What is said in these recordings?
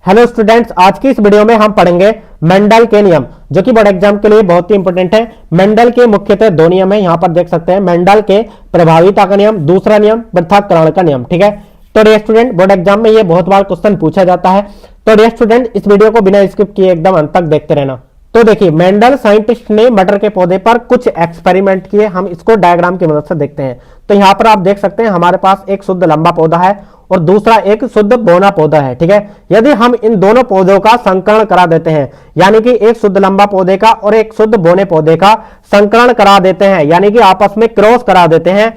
Hello students, आज की इस वीडियो में हम पढ़ेंगे मेंडल के नियम, जो कि बोर्ड एग्जाम के लिए बहुत ही इंपॉर्टेंट है। मेंडल के मुख्यतः दो नियम है, यहां पर देख सकते हैं। मेंडल के प्रभावीता का नियम, दूसरा नियम पृथक्करण का नियम। ठीक है, तो डियर स्टूडेंट, बोर्ड एग्जाम में ये बहुत बार क्वेश्चन पूछा जाता है। तो डियर स्टूडेंट, इस वीडियो को बिना स्किप किए एकदम अंत तक देखते रहना। तो देखिए, मेंडल साइंटिस्ट ने मटर के पौधे पर कुछ एक्सपेरिमेंट किए। हम इसको डायग्राम की मदद से देखते हैं। तो यहाँ पर आप देख सकते हैं हमारे पास एक शुद्ध लंबा पौधा है और दूसरा एक शुद्ध बौना पौधा है। ठीक है, यदि हम इन दोनों पौधों का संकरण करा देते हैं, यानी कि एक शुद्ध लंबा पौधे का और एक शुद्ध बौने पौधे का संकरण करा देते हैं, यानी कि आपस में क्रॉस करा देते हैं,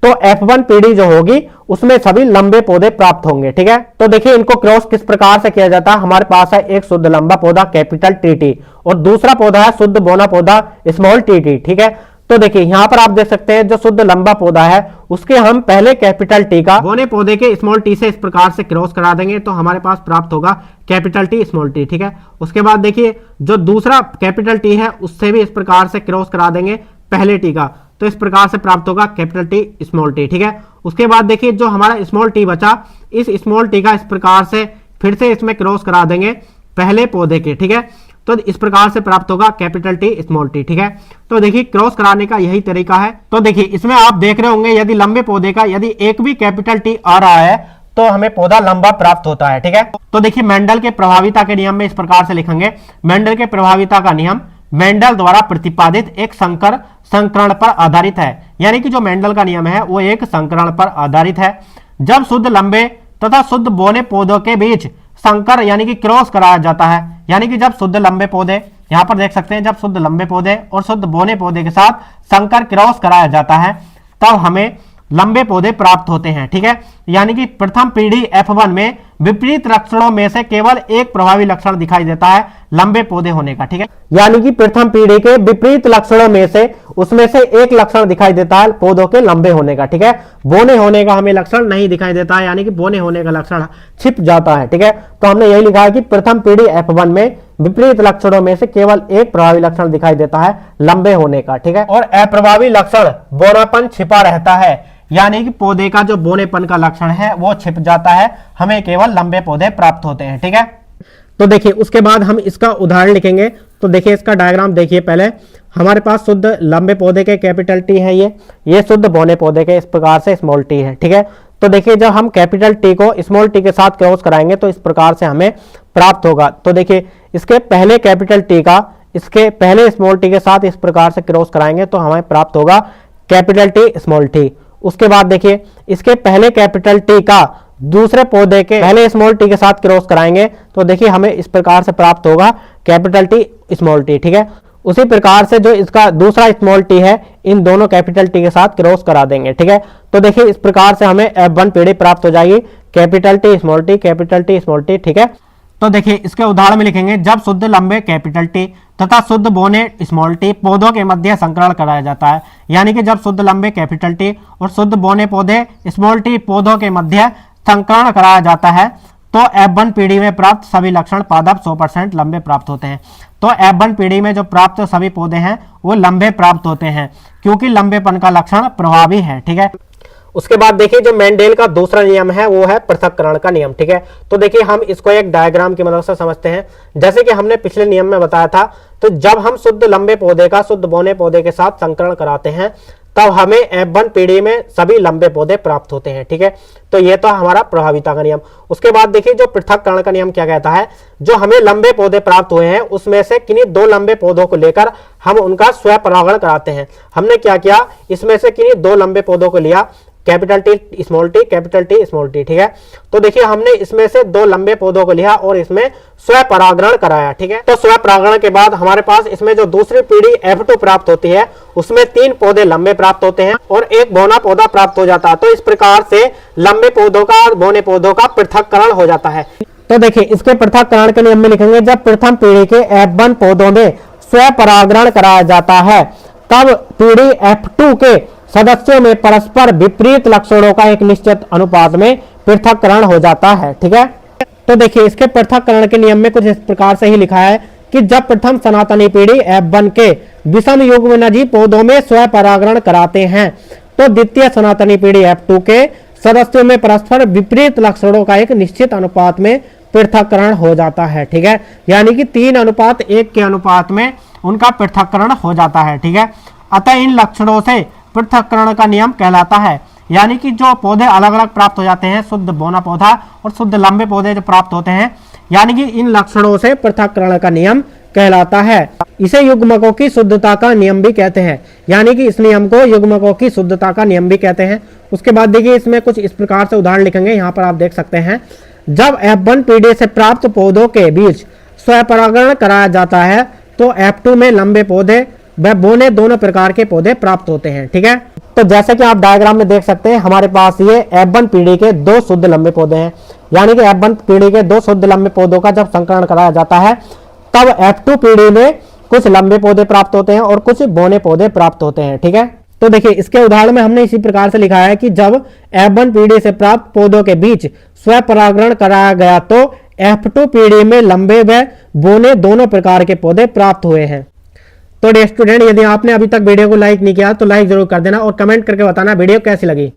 तो F1 पीढ़ी जो होगी उसमें सभी लंबे पौधे प्राप्त होंगे। ठीक है, तो देखिए इनको क्रॉस किस प्रकार से किया जाता है। हमारे पास है एक शुद्ध लंबा पौधा कैपिटल TT और दूसरा पौधा है शुद्ध बौना पौधा स्मॉल TT। ठीक है, तो देखिए यहां पर आप देख सकते हैं जो शुद्ध लंबा पौधा है उसके हम पहले कैपिटल T का बौने पौधे के स्मॉल t से इस प्रकार से क्रॉस करा देंगे, तो हमारे पास प्राप्त होगा कैपिटल T स्मॉल t। ठीक है, उसके बाद देखिए जो दूसरा कैपिटल T है उससे भी इस प्रकार से क्रॉस करा देंगे पहले T का, तो इस प्रकार से प्राप्त होगा कैपिटल T स्मॉल t। ठीक है, उसके बाद देखिए जो हमारा स्मॉल t बचा, इस स्मॉल t का इस प्रकार से फिर से इसमें क्रॉस करा देंगे पहले पौधे के। ठीक है, तो इस प्रकार से प्राप्त होगा कैपिटल T स्मॉल t। ठीक है, तो देखिए क्रॉस कराने का यही तरीका है। तो देखिए इसमें आप देख रहे होंगे यदि लंबे पौधे का यदि एक भी कैपिटल T आ रहा है तो हमें पौधा लंबा प्राप्त होता है। ठीक है, तो देखिए मेंडल के प्रभाविता के नियम में इस प्रकार से लिखेंगे। मेंडल के प्रभाविता का नियम मेंडल द्वारा प्रतिपादित एक संकर संकरण पर आधारित है, यानी कि जो मेंडल का नियम है वो एक संकरण पर आधारित है। जब शुद्ध लंबे तथा शुद्ध बौने पौधों के बीच संकर यानी कि क्रॉस कराया जाता है, यानी कि जब शुद्ध लंबे पौधे, यहां पर देख सकते हैं जब शुद्ध लंबे पौधे और शुद्ध बौने पौधे के साथ संकर क्रॉस कराया जाता है तब हमें लंबे पौधे प्राप्त होते हैं। ठीक है, यानी कि प्रथम पीढ़ी F1 में विपरीत लक्षणों में से केवल एक प्रभावी लक्षण दिखाई देता है लंबे पौधे होने का। ठीक है, यानी कि प्रथम पीढ़ी के विपरीत लक्षणों में से उसमें से एक लक्षण दिखाई देता है पौधों के लंबे होने का। ठीक है, बौने होने का हमें लक्षण नहीं दिखाई देता है, यानी कि बौने होने का लक्षण छिप जाता है। ठीक है, तो हमने यही लिखा है कि प्रथम पीढ़ी F1 में विपरीत लक्षणों में से केवल एक प्रभावी लक्षण दिखाई देता है लंबे होने का। ठीक है, और अप्रभावी लक्षण बौनापन छिपा रहता है, यानी कि पौधे का जो बौनेपन का लक्षण है वो छिप जाता है, हमें केवल लंबे पौधे प्राप्त होते हैं। ठीक है, तो देखिए उसके बाद हम इसका उदाहरण लिखेंगे। तो देखिए इसका डायग्राम देखिए। पहले हमारे पास शुद्ध लंबे पौधे के कैपिटल T है, ये शुद्ध बौने पौधे के इस प्रकार से स्मॉल t है। ठीक है, तो देखिए जब हम कैपिटल T को स्मॉल t के साथ क्रॉस कराएंगे तो इस प्रकार से हमें प्राप्त होगा। तो देखिए इसके पहले कैपिटल T का इसके पहले स्मॉल t के साथ इस प्रकार से क्रॉस कराएंगे तो हमें प्राप्त होगा कैपिटल T स्मॉल t। उसके बाद देखिए इसके पहले कैपिटल T का दूसरे पौधे के पहले स्मॉल t के साथ क्रॉस कराएंगे तो देखिए हमें इस प्रकार से प्राप्त होगा कैपिटल T स्मॉल t। ठीक है, उसी प्रकार से जो इसका दूसरा स्मॉल t है इन दोनों कैपिटल T के साथ क्रॉस करा देंगे। ठीक है, तो देखिए इस प्रकार से हमें F1 पीढ़ी प्राप्त हो जाएगी capital T small t capital T small t। ठीक है, तो देखिए इसके उदाहरण में लिखेंगे। जब शुद्ध लंबे कैपिटल T तथा शुद्ध बौने स्मॉल t पौधों के मध्य संकरण कराया जाता है, यानी कि जब शुद्ध लंबे कैपिटल T और शुद्ध बौने पौधे स्मॉल t पौधों के मध्य संकरण कराया जाता है तो F1 पीढ़ी में प्राप्त सभी लक्षण पादप 100% लंबे प्राप्त होते हैं। तो F1 पीढ़ी में जो प्राप्त सभी पौधे हैं वो लंबे प्राप्त होते हैं क्योंकि लंबेपन का लक्षण प्रभावी है। ठीक है, उसके बाद देखिए जो मेंडेल का दूसरा नियम है वो है पृथक्करण का नियम। ठीक है, तो देखिए हम इसको एक डायग्राम की मदद से समझते हैं। जैसे कि हमने पिछले नियम में बताया था, तो जब हम शुद्ध लंबे पौधे का शुद्ध बौने पौधे के साथ संकरण कराते हैं तब हमें F1 पीढ़ी में सभी लंबे पौधे प्राप्त होते हैं। ठीक है, तो ये तो हमारा प्रभाविता का नियम। उसके बाद देखिए जो पृथक्करण का नियम क्या कहता है, जो हमें लंबे पौधे प्राप्त हुए हैं उसमें से किन्हीं दो लंबे पौधों को लेकर हम उनका स्वपरागण कराते हैं। हमने क्या किया, इसमें से किन्हीं दो लंबे पौधों को लिया capital T small t capital T small t। ठीक है, तो देखिए हमने इसमें से दो लंबे पौधों को लिया और इसमें स्वपरागण कराया। ठीक है, तो स्वपरागण के बाद हमारे पास इसमें जो दूसरी पीढ़ी F2 प्राप्त होती है उसमें 3 पौधे लंबे प्राप्त होते हैं और एक बौना पौधा प्राप्त हो जाता है। तो इस प्रकार से लंबे पौधों का और बौने पौधों का पृथक्करण हो जाता है। तो देखिए इसके पृथक्करण के नियम में लिखेंगे। जब प्रथम पीढ़ी के F1 पौधों में स्वपरागण कराया जाता है तब पीढ़ी F2 के सदस्यों में परस्पर विपरीत लक्षणों का एक निश्चित अनुपात में पृथक्करण हो जाता है। ठीक है, तो देखिए इसके पृथक्करण के नियम में कुछ इस प्रकार से ही लिखा है कि जब प्रथम सनातनी पीढ़ी F1 के विषम युग्मनजी पौधों में स्वपरागण कराते हैं तो द्वितीय सनातनी पीढ़ी F2 के सदस्यों में परस्पर विपरीत लक्षणों का एक निश्चित अनुपात में पृथक्करण हो जाता है। ठीक है, यानी कि 3:1 के अनुपात में उनका पृथक्करण हो जाता है। ठीक है, अतः इन लक्षणों से पृथक्करण का नियम कहलाता है। यानी कि जो पौधे अलग अलग प्राप्त हो जाते हैं, शुद्ध बौना पौधा और शुद्ध लंबे पौधे जो प्राप्त होते हैं, यानी कि इन लक्षणों से पृथक्करण का नियम कहलाता है। इसे युग्मकों की शुद्धता का नियम भी कहते हैं, यानी कि इस नियम को युग्मकों की शुद्धता का नियम भी कहते हैं। उसके बाद देखिए इसमें कुछ इस प्रकार से उदाहरण लिखेंगे, यहाँ पर आप देख सकते हैं। जब F1 पीढ़ी से प्राप्त पौधों के बीच स्वपरागण कराया जाता है तो F2 में लंबे पौधे व बोने दोनों प्रकार के पौधे प्राप्त होते हैं। ठीक है, तो जैसे कि आप डायग्राम में देख सकते हैं, हमारे पास ये F1 पीढ़ी के 2 शुद्ध लंबे पौधे हैं, यानी कि F1 पीढ़ी के 2 शुद्ध लंबे पौधों का जब संकरण कराया जाता है तब F2 पीढ़ी में कुछ लंबे पौधे प्राप्त होते हैं और कुछ बोने पौधे प्राप्त होते हैं। ठीक है, तो देखिए इसके उदाहरण में हमने इसी प्रकार से लिखा है कि जब F1 पीढ़ी से प्राप्त पौधों के बीच स्वपरागण कराया गया तो F2 पीढ़ी में लंबे व बोने दोनों प्रकार के पौधे प्राप्त हुए हैं। तो डियर स्टूडेंट, यदि आपने अभी तक वीडियो को लाइक नहीं किया तो लाइक जरूर कर देना और कमेंट करके बताना वीडियो कैसी लगी।